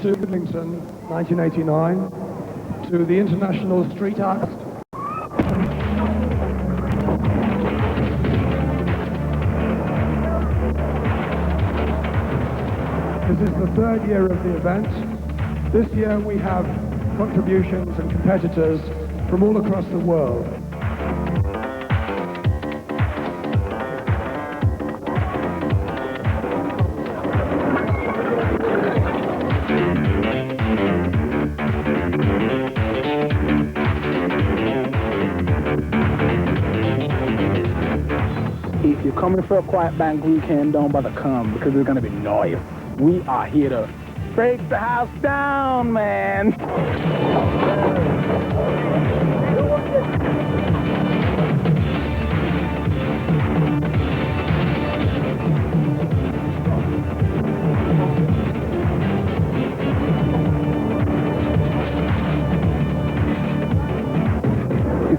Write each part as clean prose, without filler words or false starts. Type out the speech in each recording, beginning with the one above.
to Bridlington, 1989, to the International Street Art. This is the third year of the event. This year we have contributions and competitors from all across the world. If you're coming for a quiet band weekend, don't bother come because it's gonna be noise. We are here to break the house down, man.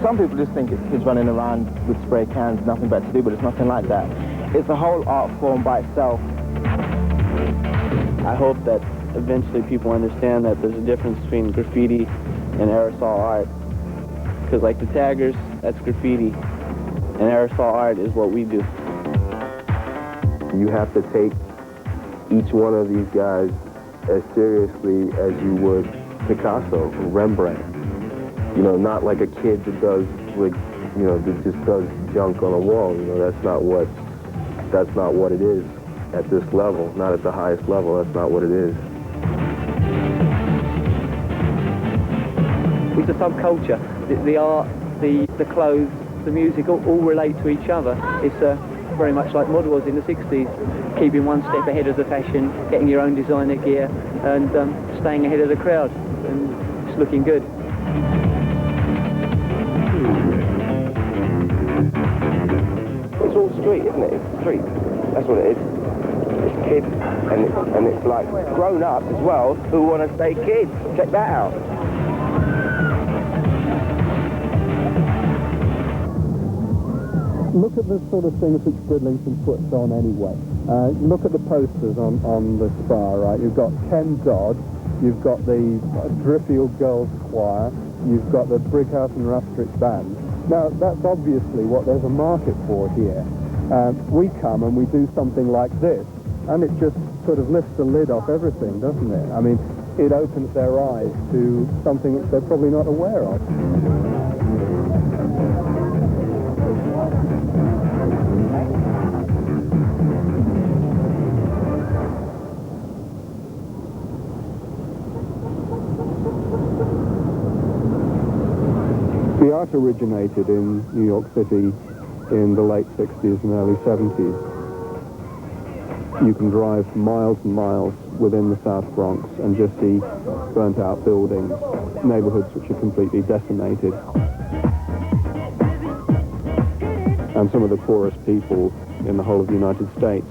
Some people just think it's kids running around with spray cans, nothing better to do, but it's nothing like that. It's a whole art form by itself. I hope that eventually people understand that there's a difference between graffiti and aerosol art. Because like the taggers, that's graffiti, and aerosol art is what we do. You have to take each one of these guys as seriously as you would Picasso or Rembrandt. You know, not like a kid that does, like, you know, that just does junk on a wall. You know, that's not what it is at this level. Not at the highest level. That's not what it is. It's a subculture. The art, the clothes, the music all relate to each other. It's very much like mod was in the 60s, keeping one step ahead of the fashion, getting your own designer gear, and staying ahead of the crowd, and it's looking good. It's all street, isn't it? It's street. That's what it is. It's kids, and it's like grown-ups as well who want to stay kids. Check that out. Look at the sort of things which Bridlington puts on anyway. Look at the posters on the spar, right? You've got Ken Dodd, you've got the Driffield Girls Choir, you've got the Brighouse and Rastrick Band. Now, that's obviously what there's a market for here. We come and we do something like this, and it just sort of lifts the lid off everything, doesn't it? I mean, it opens their eyes to something that they're probably not aware of. The art originated in New York City in the late 60s and early 70s. You can drive miles and miles within the South Bronx and just see burnt-out buildings, neighborhoods which are completely decimated. And some of the poorest people in the whole of the United States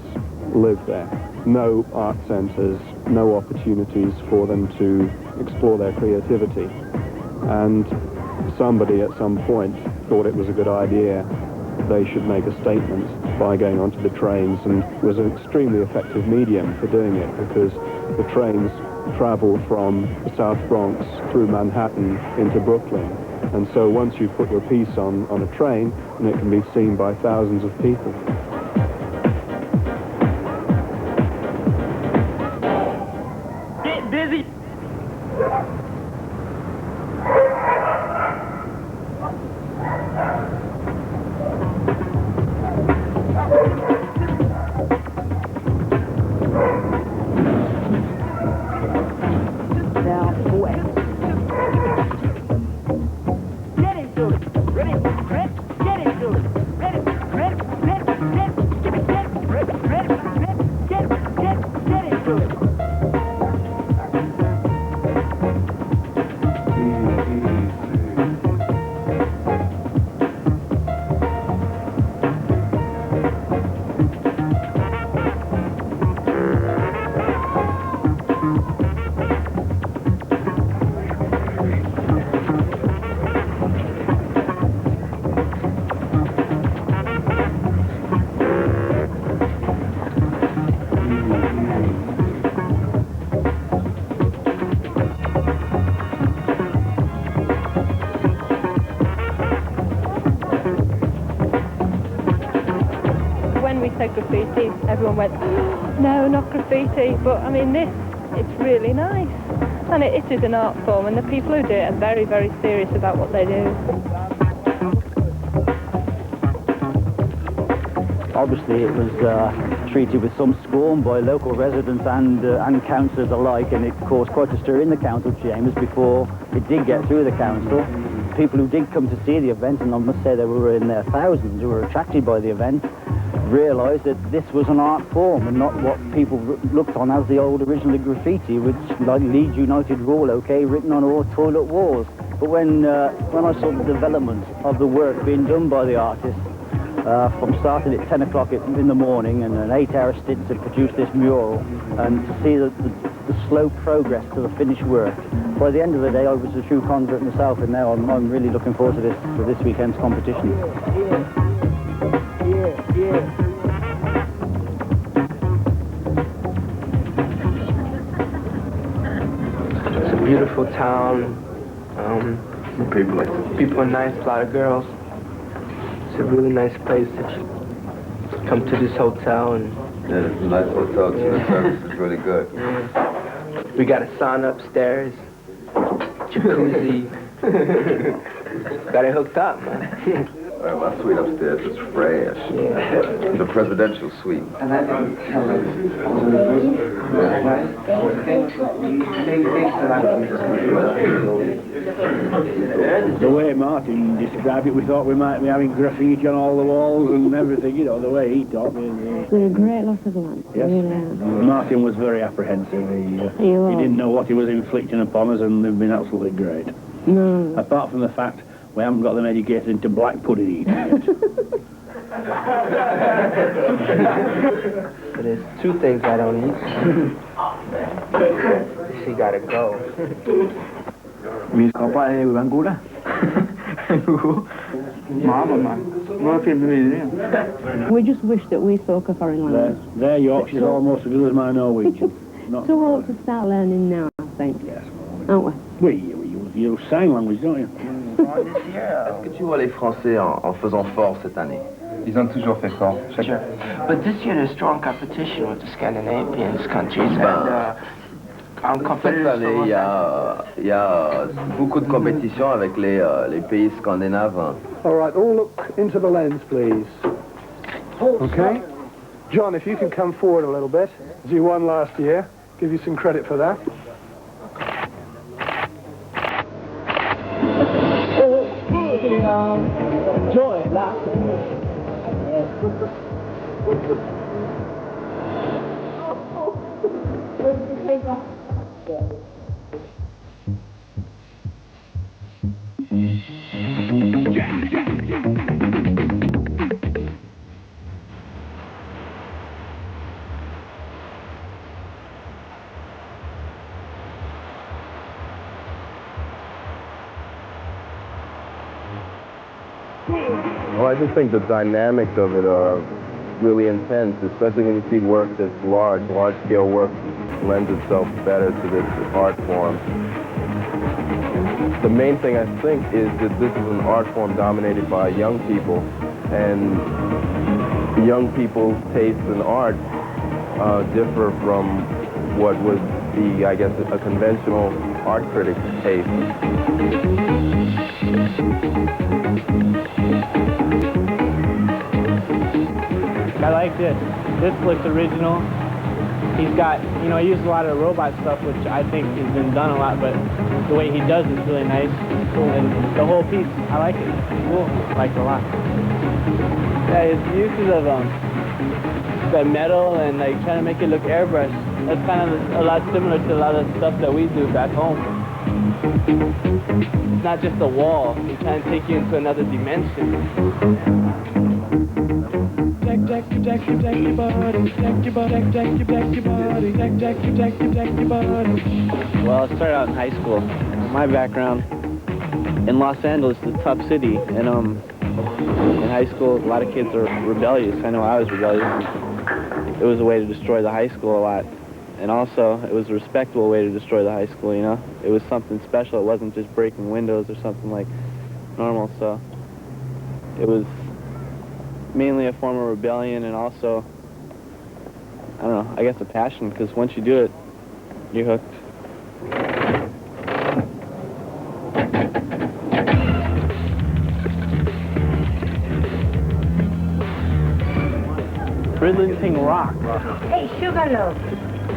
live there. No art centers, no opportunities for them to explore their creativity. And somebody at some point thought it was a good idea they should make a statement by going onto the trains, and it was an extremely effective medium for doing it because the trains travel from the South Bronx through Manhattan into Brooklyn, and so once you put your piece on a train, and it can be seen by thousands of people. Get busy! Get into it. Ready? Get into it. Ready? said graffiti, everyone went, no, not graffiti. But I mean, it's really nice. And it is an art form, and the people who do it are very, very serious about what they do. Obviously, it was treated with some scorn by local residents and councillors alike, and it caused quite a stir in the council chambers before it did get through the council. People who did come to see the event, and I must say there were in their thousands who were attracted by the event, realised that this was an art form and not what people looked on as the old original graffiti, which like Leeds United rule, okay, written on all toilet walls. But when I saw the development of the work being done by the artists, from starting at 10 o'clock in the morning and an 8-hour stint to produce this mural, and to see the slow progress to the finished work. By the end of the day, I was a true convert myself, and now I'm really looking forward to this weekend's competition. It's a beautiful town. People are nice, a lot of girls. It's a really nice place to come to this hotel. And yeah, it's a nice hotel too. The service is really good. Yeah. We got a sauna upstairs, jacuzzi. Got it hooked up, man. My suite upstairs is fresh. Yeah. The presidential suite. The way Martin described it, we thought we might be having graffiti on all the walls and everything, you know, the way he taught me. They're a great lot of lads. Yes. Martin was very apprehensive. He didn't know what he was inflicting upon us, and they've been absolutely great. No. Apart from the fact we haven't got them educated into black pudding eating yet. But there's two things I don't eat. She gotta go. Vi skal bare ud af en gutter. Mama, man. We just wish that we spoke a foreign language. Their Yorkshire's almost as good as my Norwegian. Too old to start learning now, I think. Yes. Aren't we? You use sign language, don't you? Est-ce que tu vois les Français en faisant fort cette année? Ils ont toujours fait fort. Sure. But this year there's strong competition with the Scandinavian countries, and Cette année, il y a beaucoup de compétition avec les pays scandinaves. All right, all look into the lens, please. Okay. John, if you can come forward a little bit, as you won last year, give you some credit for that. Joy, laugh. Well, I just think the dynamics of it are really intense, especially when you see work that's large-scale work lends itself better to this art form. The main thing I think is that this is an art form dominated by young people, and young people's tastes in art differ from what would be, I guess, a conventional art critic's taste. I like this. This looks original. He's got, he uses a lot of robot stuff, which I think has been done a lot, but the way he does is really nice. And the whole piece, I like it. It's cool. I like it a lot. Yeah, his uses of the metal and like trying to make it look airbrushed. That's kind of a lot similar to a lot of stuff that we do back home. It's not just a wall. He's trying to take you into another dimension. Well, I started out in high school. My background in Los Angeles is a tough city, and in high school, a lot of kids are rebellious. I know I was rebellious. It was a way to destroy the high school a lot, and also it was a respectable way to destroy the high school. It was something special. It wasn't just breaking windows or something like normal. So it was mainly a form of rebellion, and also I don't know, I guess a passion, because once you do it, you're hooked. Bridlington Rock. Hey, Sugarloaf.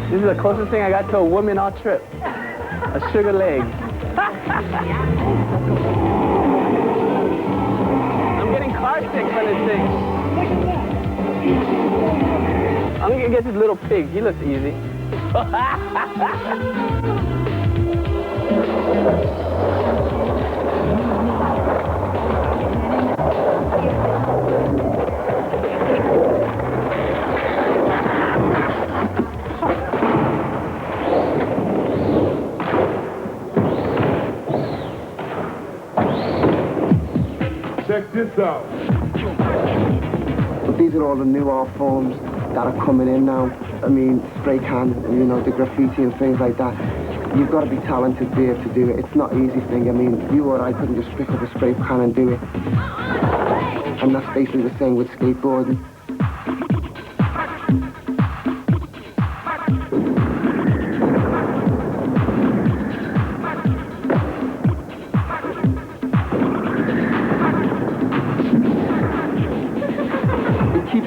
This is the closest thing I got to a woman all trip. A sugar leg. I'm getting car sick from this thing. I'm gonna get this little pig. He looks easy. Check this out. But these are all the new art forms that are coming in now. I mean, spray can, you know, the graffiti and things like that. You've got to be talented to be able to do it. It's not an easy thing. I mean, you or I couldn't just pick up a spray can and do it. And that's basically the same with skateboarding.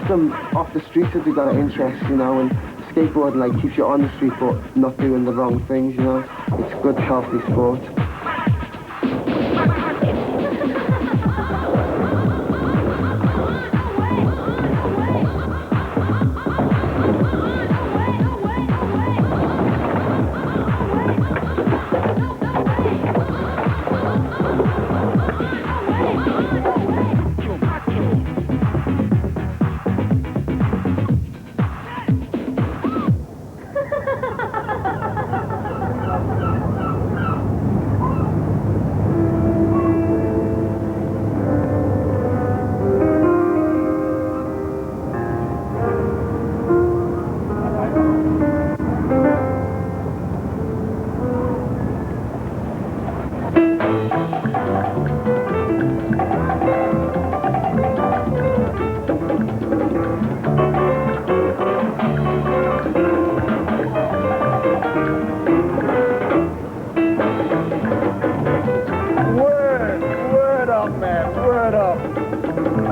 Them off the streets if they've got an interest, you know, and skateboarding like keeps you on the street but not doing the wrong things, you know. It's a good, healthy sport.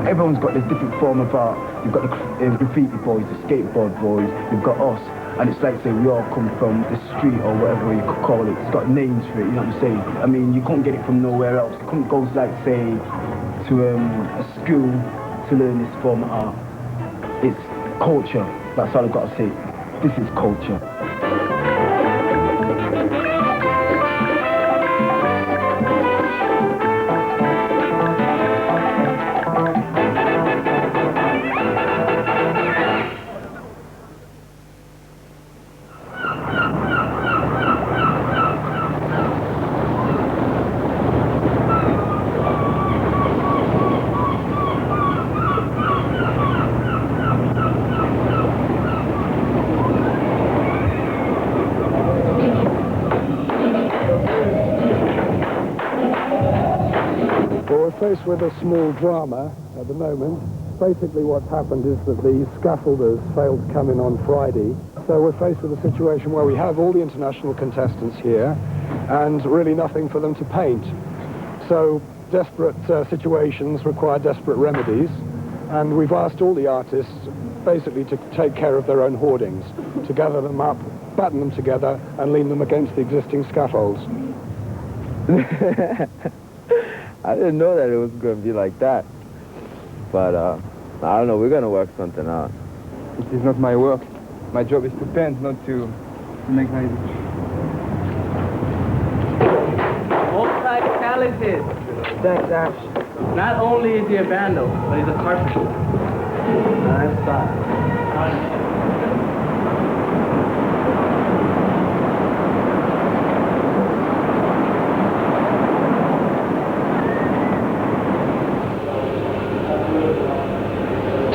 Everyone's got this different form of art. You've got the graffiti boys, the skateboard boys, you've got us, and it's like, say, we all come from the street or whatever you could call it. It's got names for it, you know what I'm saying? I mean, you can't get it from nowhere else. You couldn't go, like, say, to a school to learn this form of art. It's culture. That's all I've got to say. This is culture. Faced with a small drama at the moment. Basically what's happened is that the scaffolders failed to come in on Friday, so we're faced with a situation where we have all the international contestants here and really nothing for them to paint. So desperate situations require desperate remedies, and we've asked all the artists basically to take care of their own hoardings, to gather them up, batten them together and lean them against the existing scaffolds. I didn't know that it was going to be like that. But, I don't know, we're going to work something out. It is not my work. My job is to paint, not to make my... Multi-talented. Thanks, Ash. Not only is he a vandal, but he's a carpenter. Nice spot.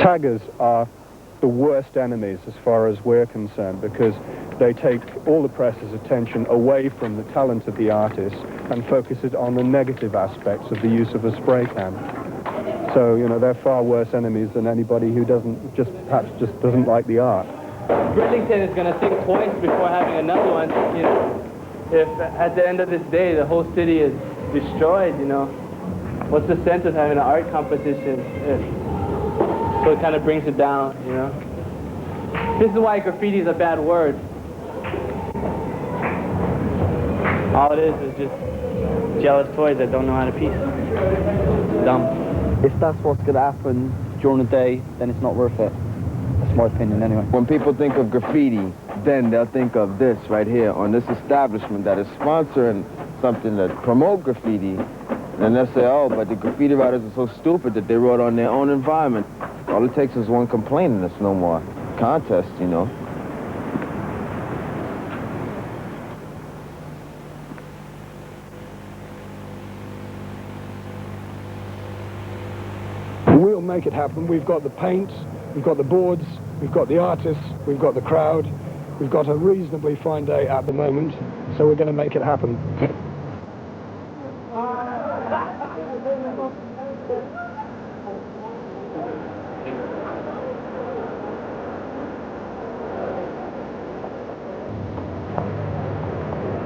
Taggers are the worst enemies as far as we're concerned, because they take all the press's attention away from the talent of the artist and focus it on the negative aspects of the use of a spray can. So, you know, they're far worse enemies than anybody who perhaps just doesn't like the art. Bridlington is going to think twice before having another one. You know, if at the end of this day the whole city is destroyed, you know, what's the sense of having an art competition? So it kind of brings it down, you know. This is why graffiti is a bad word. All it is just jealous toys that don't know how to piece. Dumb. If that's what's going to happen during the day, then it's not worth it. That's my opinion anyway. When people think of graffiti, then they'll think of this right here on this establishment that is sponsoring something that promote graffiti. And they'll say, oh, but the graffiti writers are so stupid that they wrote on their own environment. All it takes is one complaint and it's no more contest, you know. We'll make it happen. We've got the paint, we've got the boards, we've got the artists, we've got the crowd. We've got a reasonably fine day at the moment, so we're going to make it happen.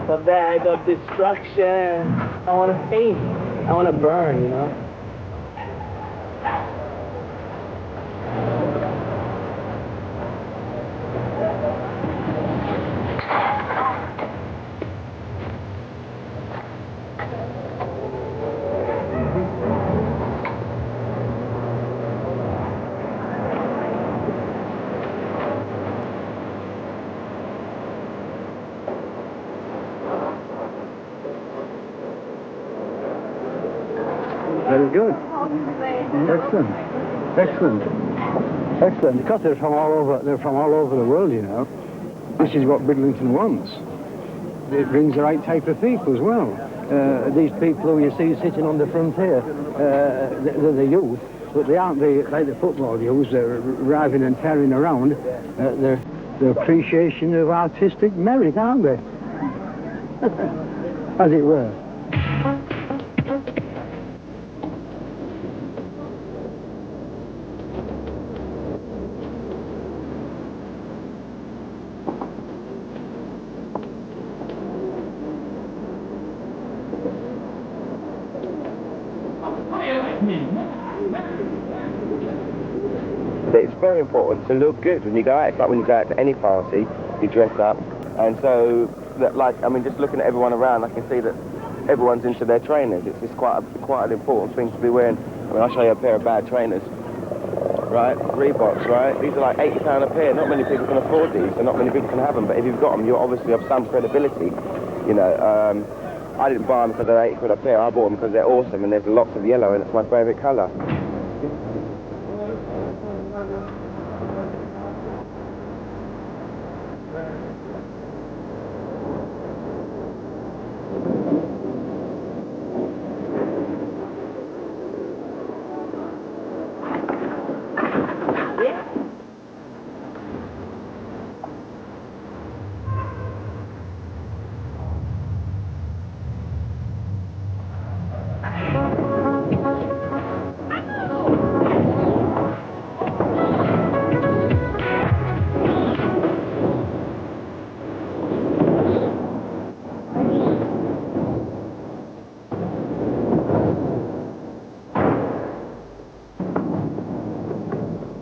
The bag of destruction. I want to paint. I want to burn, you know. Very good. Excellent. Excellent. Excellent. Because they're from all over the world, you know. This is what Bridlington wants. It brings the right type of people as well. These people who you see sitting on the front here, they're the youth, but they aren't like the football youths. They're driving and tearing around. They're the appreciation of artistic merit, aren't they? As it were. It's very important to look good when you go out. It's like when you go out to any party, you dress up. And so, that, like, I mean, just looking at everyone around, I can see that everyone's into their trainers. It's just quite an important thing to be wearing. I mean, I'll show you a pair of bad trainers, right? Reeboks, right? These are like £80 a pair. Not many people can afford these, and not many people can have them. But if you've got them, you obviously have some credibility. You know, I didn't buy them because they're £80 a pair. I bought them because they're awesome, and there's lots of yellow, and it's my favourite colour.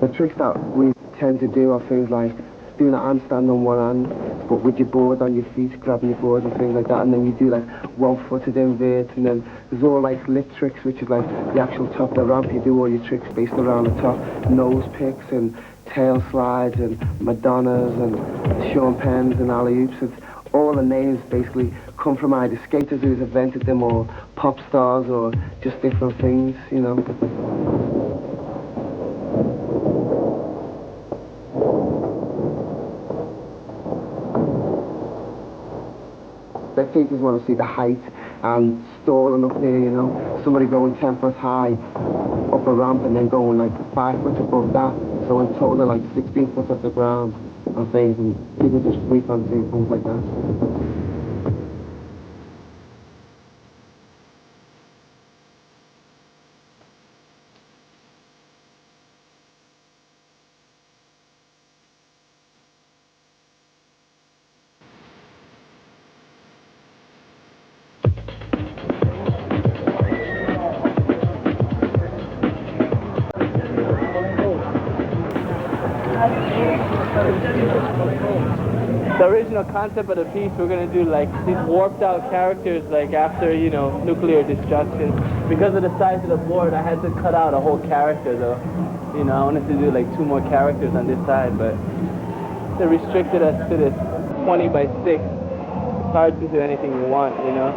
The tricks that we tend to do are things like doing a handstand on one hand, but with your board on your feet, grabbing your board and things like that, and then you do like one-footed inverts, and then there's all like lip tricks, which is like the actual top of the ramp. You do all your tricks based around the top, nose picks and tail slides and Madonnas and Sean Penns and alley-oops. It's all the names basically come from either skaters who's invented them or pop stars or just different things, you know. The skaters want to see the height and stalling up there, you know. Somebody going 10 foot high up a ramp and then going like 5 foot above that. So in total like 16 foot off the ground and things, and people just freak on doing things like that. The original concept of the piece, we're going to do like these warped out characters like after, you know, nuclear destruction. Because of the size of the board, I had to cut out a whole character though. You know, I wanted to do like 2 more characters on this side, but they restricted us to this 20 by 6. It's hard to do anything you want, you know.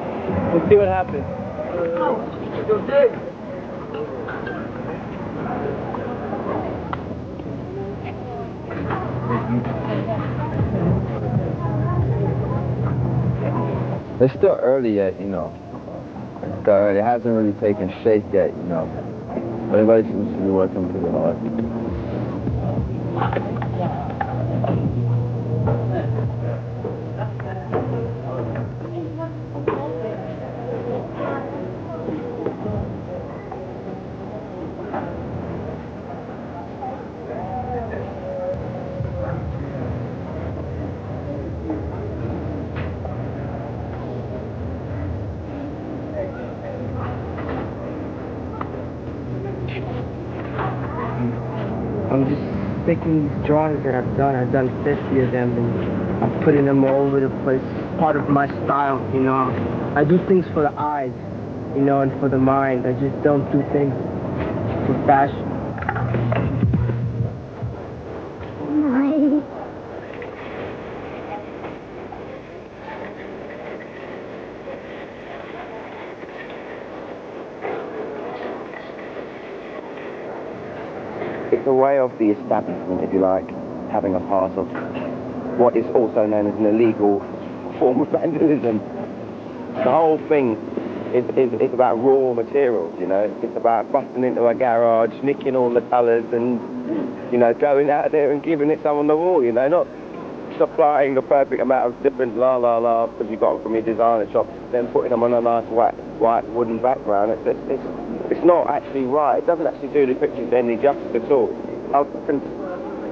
We'll see what happens. It's still early yet, you know. It's still early. It hasn't really taken shape yet, you know. But everybody seems to be working pretty hard. I'm just taking these drawings that I've done 50 of them, and I'm putting them all over the place. It's part of my style, you know. I do things for the eyes, you know, and for the mind. I just don't do things for fashion. It's a way of the establishment, if you like, having a part of what is also known as an illegal form of vandalism. The whole thing is about raw materials, you know. It's about busting into a garage, nicking all the colours and, you know, going out there and giving it some on the wall, you know, not supplying the perfect amount of different la because you got them from your designer shop, then putting them on a nice white wooden background. It's not actually right. It doesn't actually do the pictures any justice at all. I can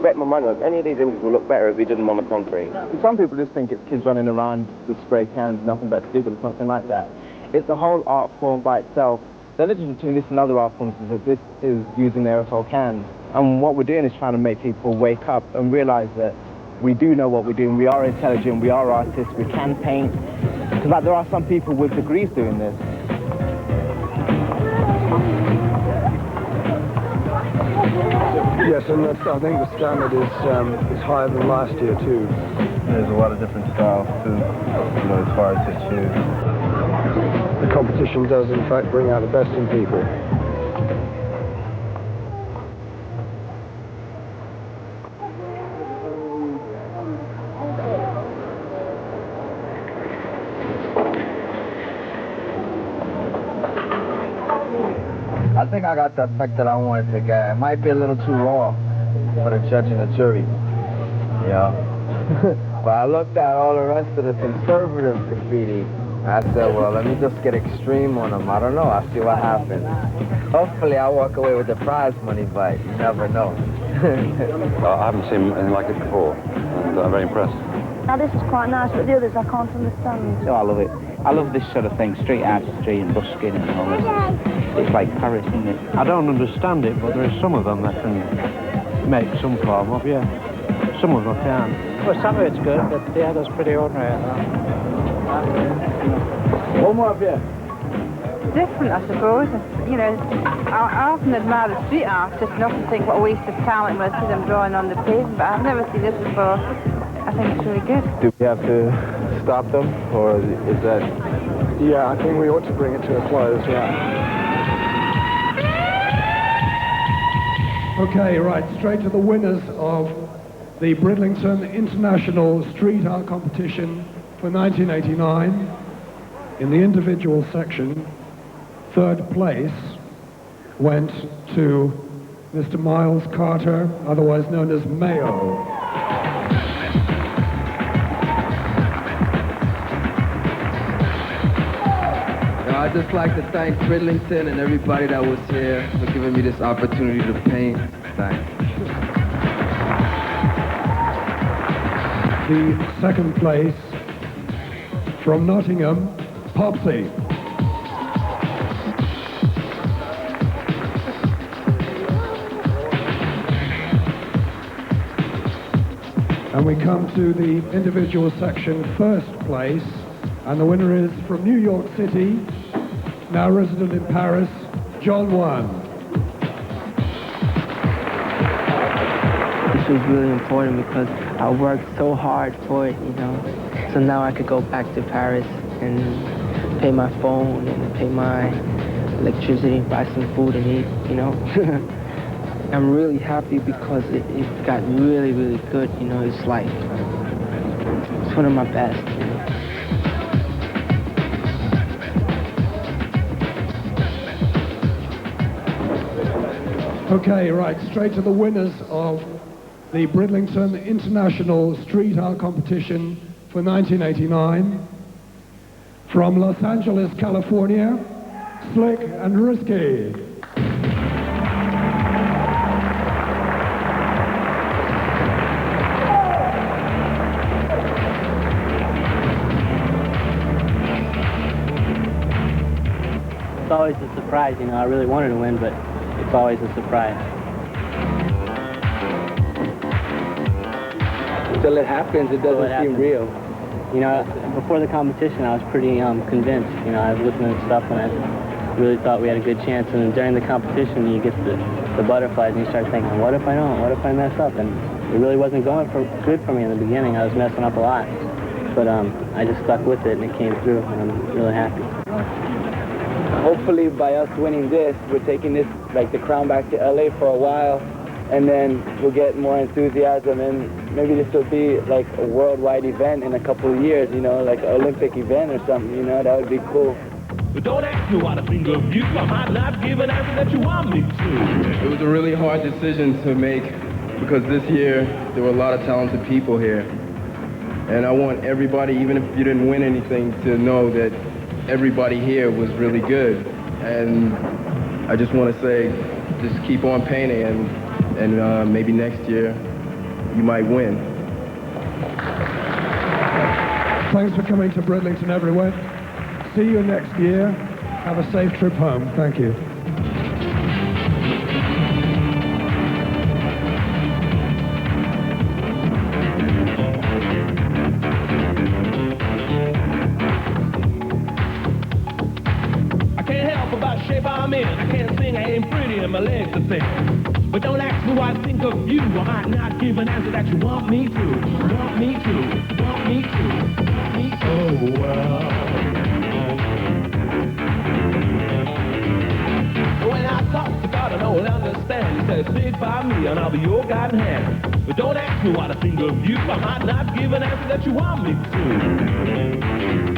bet my money on any of these images will look better if we did them on the concrete. Some people just think it's kids running around with spray cans, nothing but stupid, something like that. It's a whole art form by itself. The difference between this and other art forms is that this is using aerosol cans. And what we're doing is trying to make people wake up and realize that we do know what we're doing, we are intelligent, we are artists, we can paint. Because like, there are some people with degrees doing this. Yes, and I think the standard is higher than last year too. There's a lot of different styles too, you know, as far as to choose. The competition does in fact bring out the best in people. I think I got the effect that I wanted to get. It might be a little too raw for the judge and the jury, you know. But I looked at all the rest of the conservative graffiti. I said, well, let me just get extreme on them. I don't know. I'll see what happens. Hopefully, I'll walk away with the prize money, but you never know. I haven't seen anything like it before, and I'm very impressed. Now, this is quite nice, but the others I can't understand. Oh, I love it. I love this sort of thing, street art, street and busking and all this. It's like Paris, isn't it? I don't understand it, but there is some of them that can make some form of, yeah. Some of them can. Well, some of it's good, but the others pretty ordinary. One more up here. Different, I suppose. You know, I often admire the street artists and often think what a waste of talent when I see them drawing on the pavement, but I've never seen this before. I think it's really good. Do we have to stop them, or is that... Yeah, I think we ought to bring it to a close, yeah. Okay, right, straight to the winners of the Bridlington International Street Art Competition for 1989. In the individual section, third place went to Mr. Miles Carter, otherwise known as Mayo. I'd just like to thank Bridlington and everybody that was here for giving me this opportunity to paint. Thanks. The second place from Nottingham, Popsy. And we come to the individual section first place, and the winner is from New York City, now resident in Paris, John Wan. This was really important because I worked so hard for it, you know. So now I could go back to Paris and pay my phone and pay my electricity, buy some food and eat, you know. I'm really happy because it got really, really good, you know. It's like, it's one of my best, you know. Okay, right, straight to the winners of the Bridlington International Street Art Competition for 1989. From Los Angeles, California, Slick and Risky. It's always a surprise, you know. I really wanted to win, but it's always a surprise. Until it happens, it doesn't seem real. You know, before the competition, I was pretty convinced. You know, I was listening to stuff and I really thought we had a good chance. And then during the competition, you get the butterflies and you start thinking, what if I don't? What if I mess up? And it really wasn't going good for me in the beginning. I was messing up a lot. But I just stuck with it and it came through and I'm really happy. Hopefully by us winning this, we're taking this, like the crown back to LA for a while, and then we'll get more enthusiasm, and maybe this will be like a worldwide event in a couple of years, you know, like an Olympic event or something, you know, that would be cool. But don't ask me what I think of you, I might not give an answer that you want me to. It was a really hard decision to make because this year there were a lot of talented people here. And I want everybody, even if you didn't win anything, to know that everybody here was really good. And I just want to say, just keep on painting and maybe next year you might win. Thanks for coming to Bridlington, everyone. See you next year. Have a safe trip home. Thank you. I can't help about the shape I'm in. I can't sing, I ain't pretty, and my legs are thin. But don't ask me what I think of you. I might not give an answer that you want me to. Want me to, want me to, want me to. Oh, well. When I talk to God, I know He'll understand. He says, stick by me and I'll be your guiding hand. But don't ask me what I think of you. I might not give an answer that you want me to.